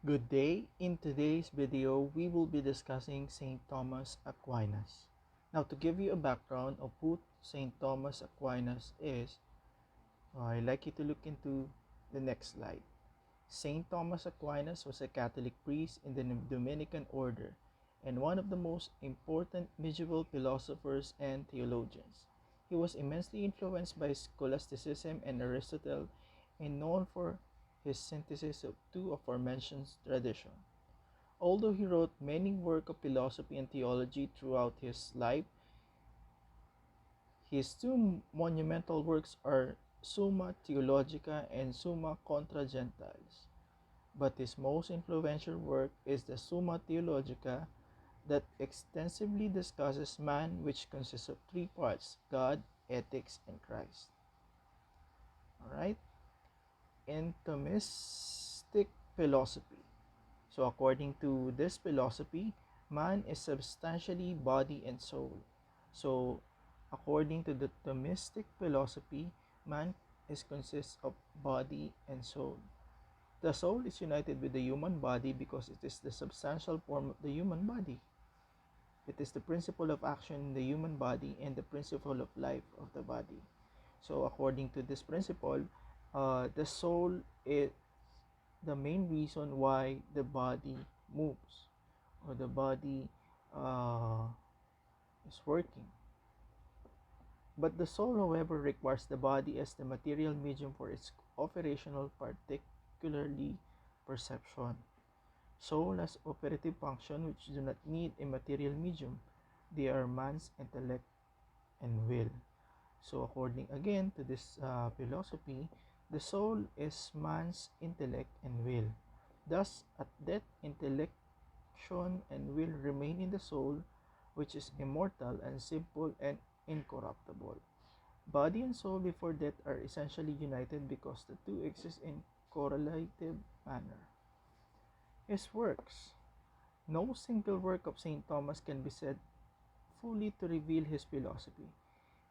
Good day. In today's video, we will be discussing St. Thomas Aquinas. Now, to give you a background of who St. Thomas Aquinas is, I'd like you to look into the next slide. St. Thomas Aquinas was a Catholic priest in the Dominican order and one of the most important medieval philosophers and theologians. He was immensely influenced by scholasticism and Aristotle and known for his synthesis of two aforementioned traditions. Although he wrote many works of philosophy and theology throughout his life, his two monumental works are Summa Theologica and Summa Contra Gentiles. But his most influential work is the Summa Theologica that extensively discusses man, which consists of three parts: God, ethics, and Christ. Alright? Entomistic philosophy. So according to this philosophy, man is substantially body and soul. So according to the Thomistic philosophy, man consists of body and soul. The soul is united with the human body because it is the substantial form of the human body. It is the principle of action in the human body and the principle of life of the body. So according to this principle, the soul is the main reason why the body moves or the body is working. But the soul, however, requires the body as the material medium for its operational, particularly perception. Soul has operative function which do not need a material medium. They are man's intellect and will. So according again to this philosophy, the soul is man's intellect and will. Thus, at death, intellection and will remain in the soul, which is immortal and simple and incorruptible. Body and soul before death are essentially united because the two exist in correlative manner. His works. No single work of St. Thomas can be said fully to reveal his philosophy.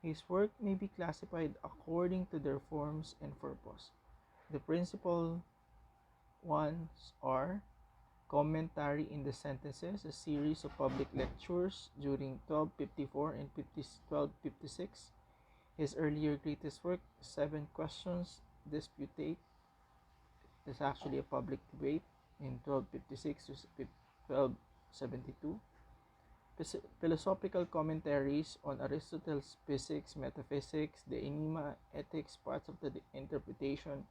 His work may be classified according to their forms and purpose. The principal ones are Commentary in the Sentences, a series of public lectures during 1254 and 1256. His earlier greatest work, Seven Questions Disputate, is actually a public debate in 1256 to 1272. Philosophical commentaries on Aristotle's Physics, Metaphysics, the Enigma, Ethics, parts of the interpretation,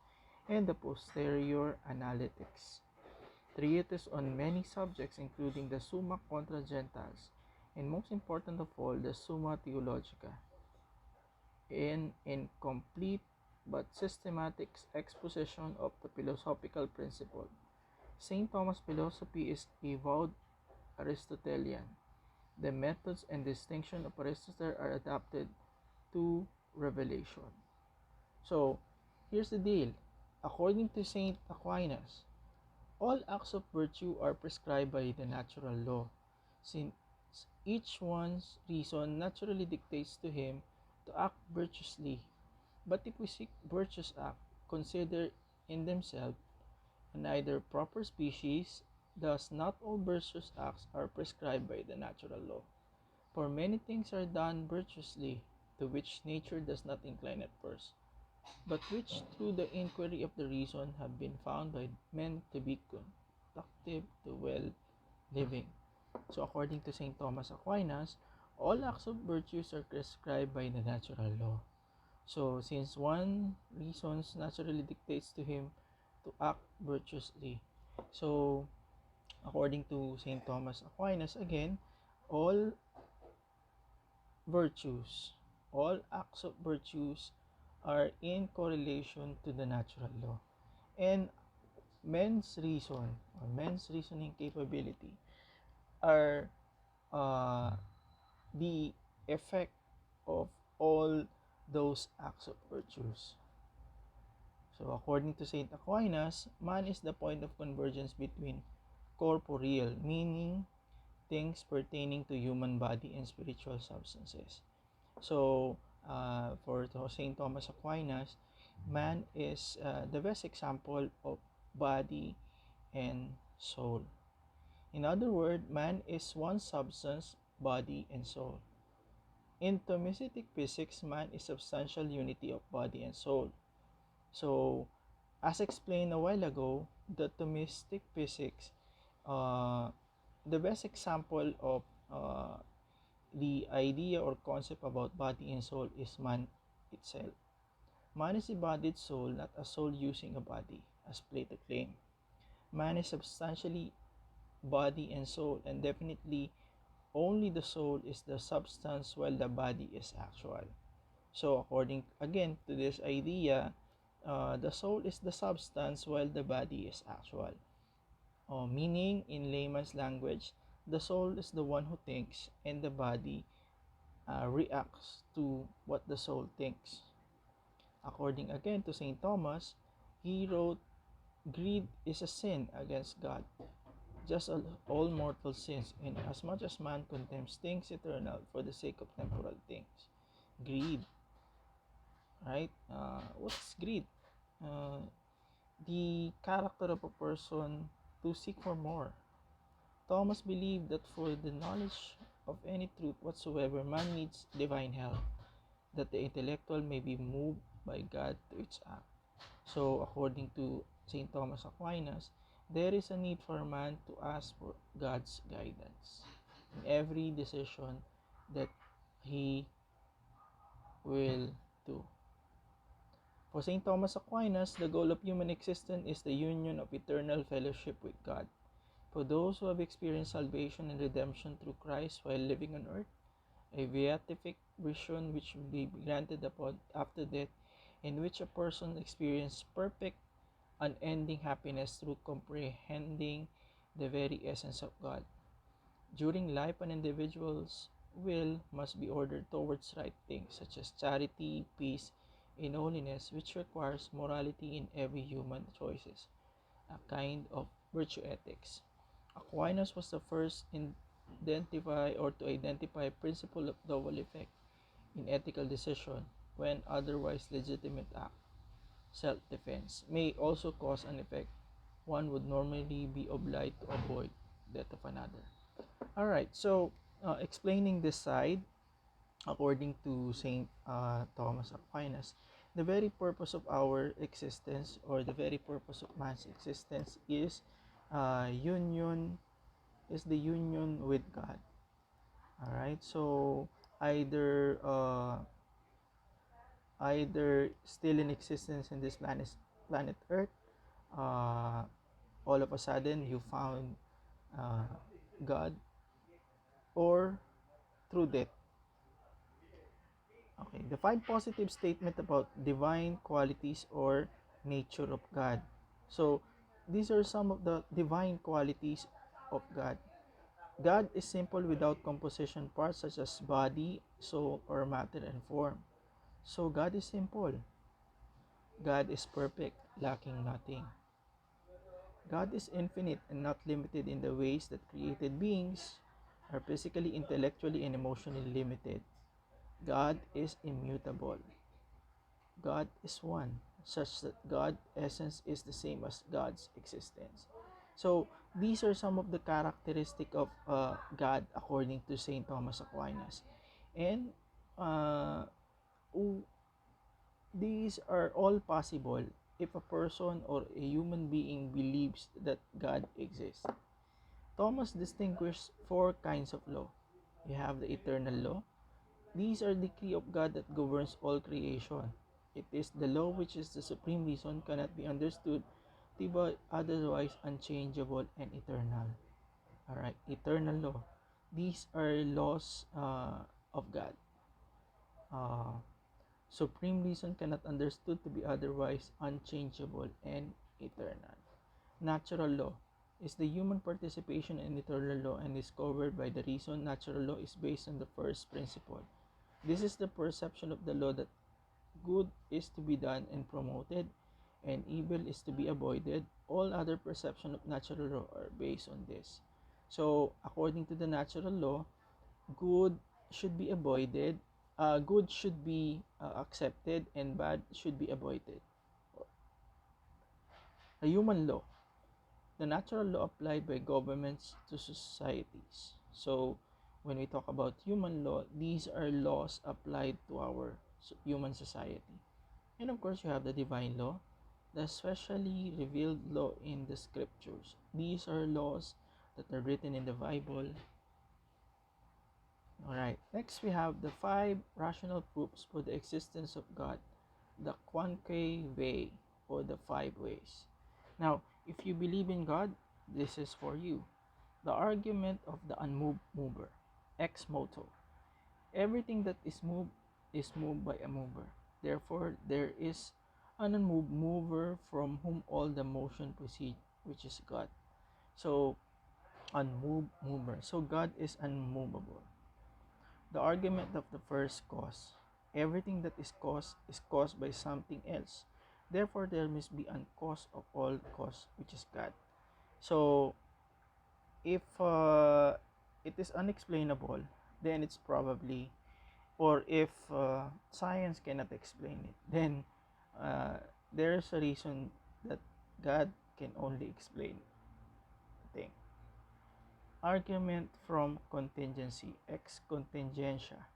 and the posterior analytics. Treatises on many subjects, including the Summa Contra Gentiles, and most important of all, the Summa Theologica. In incomplete but systematic exposition of the philosophical principle. St. Thomas' philosophy is avowed Aristotelian. The methods and distinction of Aristotle are adapted to revelation. So, here's the deal. According to St. Aquinas, all acts of virtue are prescribed by the natural law, since each one's reason naturally dictates to him to act virtuously. But if we seek virtuous act, consider in themselves neither proper species, thus not all virtuous acts are prescribed by the natural law. For many things are done virtuously, to which nature does not incline at first, but which through the inquiry of the reason have been found by men to be conductive to well living. So according to St. Thomas Aquinas, all acts of virtues are prescribed by the natural law. So since one reason naturally dictates to him to act virtuously, so according to St. Thomas Aquinas again, all virtues, all acts of virtues are in correlation to the natural law. And men's reason or men's reasoning capability are the effect of all those acts of virtues. So according to St. Aquinas, man is the point of convergence between corporeal, meaning things pertaining to human body, and spiritual substances. So for St. Thomas Aquinas, man is the best example of body and soul. In other words, man is one substance, body, and soul. In Thomistic physics, man is substantial unity of body and soul. So, as explained a while ago, the Thomistic physics, uh, the best example of the idea or concept about body and soul is man itself. Man is a embodied soul, not a soul using a body, as Plato claimed. Man is substantially body and soul, and definitely only the soul is the substance while the body is actual. So, according again to this idea, the soul is the substance while the body is actual. Meaning, in layman's language, the soul is the one who thinks, and the body reacts to what the soul thinks. According again to St. Thomas, he wrote, greed is a sin against God, just as all mortal sins, and as much as man contemns things eternal for the sake of temporal things. Greed, right? What's greed? Uh, the character of a person to seek for more. Thomas believed that for the knowledge of any truth whatsoever, man needs divine help, that the intellectual may be moved by God to its act. So, according to St. Thomas Aquinas, there is a need for man to ask for God's guidance in every decision that he will do. For St. Thomas Aquinas, the goal of human existence is the union of eternal fellowship with God. For those who have experienced salvation and redemption through Christ while living on earth, a beatific vision which will be granted upon after death, in which a person experiences perfect, unending happiness through comprehending the very essence of God. During life, an individual's will must be ordered towards right things, such as charity, peace, and holiness, which requires morality in every human choices, a kind of virtue ethics. Aquinas was the first to identify principle of double effect in ethical decision when otherwise legitimate act, self-defense, may also cause an effect one would normally be obliged to avoid that of another. Alright, so explaining this side, according to St. Thomas Aquinas, the very purpose of our existence or the very purpose of man's existence is union is the union with God. All right, so either either still in existence in this planet Earth, uh, all of a sudden you found uh, God, or through death. Okay, the five positive statement about divine qualities or nature of God. So these are some of the divine qualities of God. God is simple without composition parts such as body, soul, or matter and form. So God is simple. God is perfect, lacking nothing. God is infinite and not limited in the ways that created beings are physically, intellectually, and emotionally limited. God is immutable. God is one, such that God's essence is the same as God's existence. So, these are some of the characteristics of God according to St. Thomas Aquinas. And uh, these are all possible if a person or a human being believes that God exists. Thomas distinguished four kinds of law. You have the eternal law. These are the decree of God that governs all creation. It is the law which is the supreme reason, cannot be understood to be otherwise unchangeable and eternal. Alright, eternal law. These are laws of God. Supreme reason cannot understood to be otherwise unchangeable and eternal. Natural law is the human participation in eternal law and is covered by the reason. Natural law is based on the first principle. This is the perception of the law that good is to be done and promoted, and evil is to be avoided. All other perception of natural law are based on this. So, according to the natural law, good should be avoided, good should be accepted, and bad should be avoided. A human law. the natural law applied by governments to societies. So, when we talk about human law, these are laws applied to our human society. And of course, you have the divine law, the specially revealed law in the scriptures. These are laws that are written in the Bible. Alright, next we have the 5 rational proofs for the existence of God, the Quanque Way, or the 5 ways. Now, if you believe in God, this is for you. The argument of the unmoved mover, ex moto. Everything that is moved by a mover. Therefore, there is an unmoved mover from whom all the motion proceeds, which is God. So, unmoved mover. So, God is unmovable. The argument of the first cause. Everything that is caused by something else. Therefore, there must be a cause of all cause, which is God. So, if it is unexplainable, then it's probably, or if science cannot explain it, then there is a reason that God can only explain the thing. Argument from contingency, ex contingentia.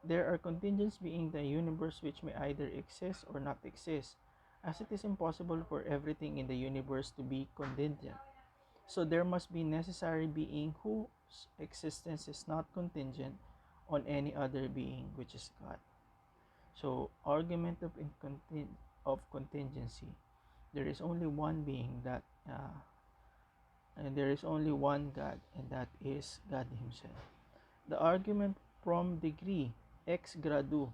There are contingents being the universe which may either exist or not exist, as it is impossible for everything in the universe to be contingent. So there must be necessary being whose existence is not contingent on any other being, which is God. So argument of contingency. There is only one being that, and there is only one God, and that is God Himself. The argument from degree, ex gradu.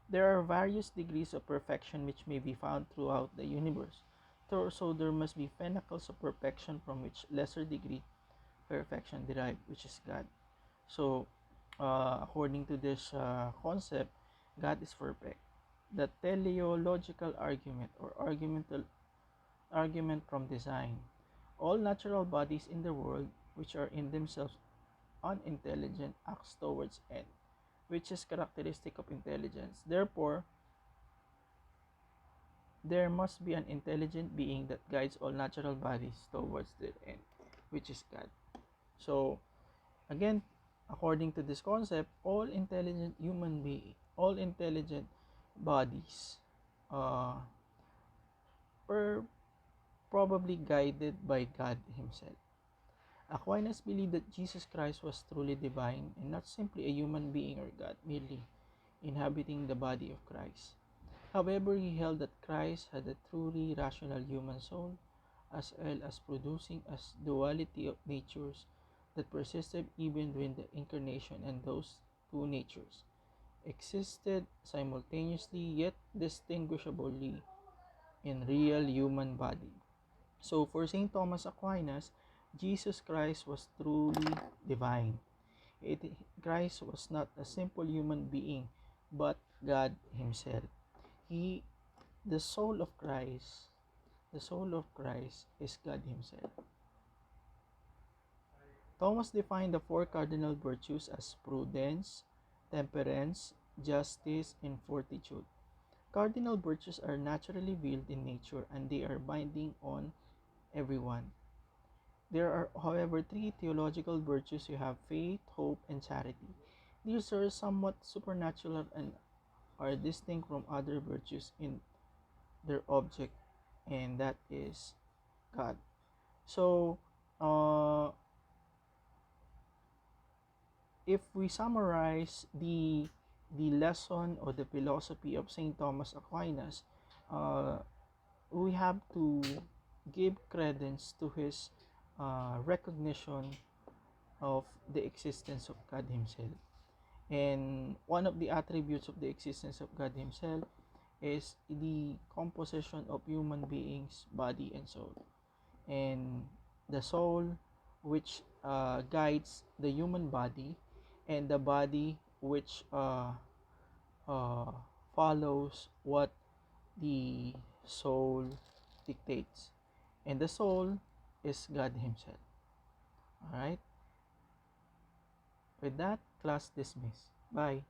There are various degrees of perfection which may be found throughout the universe. So there must be pinnacles of perfection from which lesser degree perfection derived, which is God. So, according to this concept, God is perfect. The teleological argument, or argument from design. All natural bodies in the world, which are in themselves unintelligent, acts towards end, which is characteristic of intelligence. Therefore, there must be an intelligent being that guides all natural bodies towards their end, which is God. So, again, according to this concept, all intelligent bodies were probably guided by God Himself. Aquinas believed that Jesus Christ was truly divine and not simply a human being or God merely inhabiting the body of Christ. However, he held that Christ had a truly rational human soul, as well as producing a duality of natures that persisted even during the incarnation, and those two natures existed simultaneously yet distinguishably in real human body. So for St. Thomas Aquinas, Jesus Christ was truly divine. Christ was not a simple human being, but God Himself. He, the soul of Christ, is God Himself. Thomas defined the 4 cardinal virtues as prudence, temperance, justice, and fortitude. Cardinal virtues are naturally veiled in nature and they are binding on everyone. There are, however, 3 theological virtues. You have faith, hope, and charity. These are somewhat supernatural and are distinct from other virtues in their object, and that is God. So, if we summarize the lesson or the philosophy of Saint Thomas Aquinas, we have to give credence to his recognition of the existence of God Himself. And one of the attributes of the existence of God Himself is the composition of human beings, body and soul. And the soul which guides the human body, and the body which uh, follows what the soul dictates. And the soul is God Himself. Alright? With that, class dismissed. Bye.